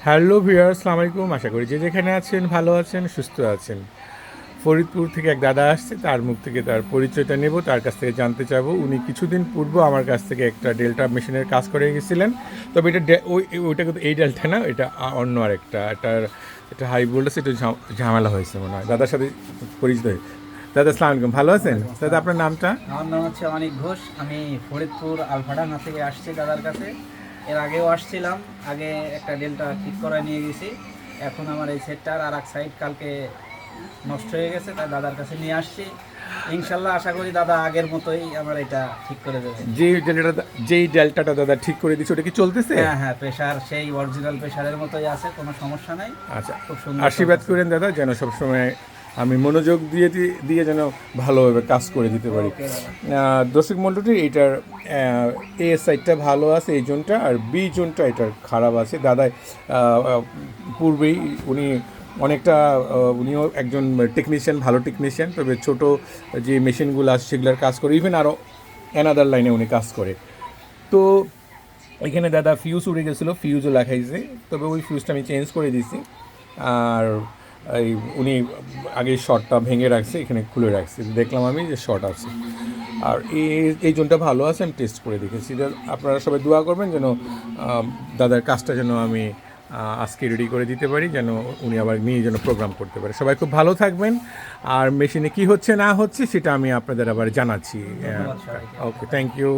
Hello viewers, আসসালামু আলাইকুম। আশা করি যে যেখানে আছেন ভালো আছেন, সুস্থ আছেন। ফরিদপুর থেকে এক দাদা আসছে, তার মুখ থেকে তার পরিচয়টা নেব, তার কাছ থেকে জানতে চাবো। উনি কিছুদিন পূর্ব আমার কাছ থেকে একটা ডেল্টা মেশিনের কাজ করে গেছিলেন। তবে এটা ওইটা কিন্তু এই ডেল্টা না, এটা অন্য আরেকটা, এটা হাই ভোল্টেজ, একটু ঝামেলা হয়েছে মনে হয়। দাদার সাথে পরিচিত হয়ে। দাদা আসসালামু আলাইকুম, ভালো আছেন? ওয়ালাইকুম দাদা আসসালাম। আপনার নামটা? আমার নাম হচ্ছে অনিক ঘোষ। আমি ফরিদপুর আলফাডাঙ্গা থেকে আসছি দাদার কাছে। এর আগেও আসছিলাম, আগে একটা ডেলটা ঠিক করে নিয়ে গেছি। এখন আমার এই সেটটার আর এক সাইড কালকে নষ্ট হয়ে গেছে, তাই দাদার কাছে নিয়ে আসছি। ইনশাল্লাহ আশা করি দাদা আগের মতোই আমার এটা ঠিক করে দেবে। যেই ডেল্টাটা দাদা ঠিক করে দিচ্ছে, ওটা কি চলতেছে? হ্যাঁ হ্যাঁ, প্রেশার সেই অরিজিনাল প্রেশারের মতোই আছে, কোনো সমস্যা নাই। আচ্ছা, খুব সুন্দর আশীর্বাদ চলতেছে। করেন দাদা যেন সবসময় আমি মনোযোগ দিয়ে যেন ভালোভাবে কাজ করে দিতে পারি। ওকে দাদা। দর্শক মণ্ডলী, এটার এ সাইডটা ভালো আছে এই জোনটা, আর বি জোনটা এটার খারাপ আছে। দাদা পূর্বেই উনি অনেকটা উনিও একজন টেকনিশিয়ান, ভালো টেকনিশিয়ান, তবে ছোট যে মেশিনগুলো আছে সেগুলোর কাজ করে, ইভেন আরও অ্যানাদার লাইনে উনি কাজ করে। তো এখানে দাদা ফিউজ উড়ে গেছিলো, ফিউজও লাগাইছে, তবে ওই ফিউজটা আমি চেঞ্জ করে দিছি। আর এই উনি আগে শর্টটা ভেঙে রাখছে, এখানে খুলে রাখছে, দেখলাম আমি যে শর্ট আছে। আর এই জোনটা ভালো আছে, আমি টেস্ট করে দেখেছি। আপনারা সবাই দোয়া করবেন যেন দাদার কাজটা যেন আমি আজকে রেডি করে দিতে পারি, যেন উনি আবার নিয়ে যেন প্রোগ্রাম করতে পারে। সবাই খুব ভালো থাকবেন। আর মেশিনে কী হচ্ছে না হচ্ছে সেটা আমি আপনাদের আবার জানাচ্ছি। ধন্যবাদ সবাইকে। ওকে, থ্যাংক ইউ।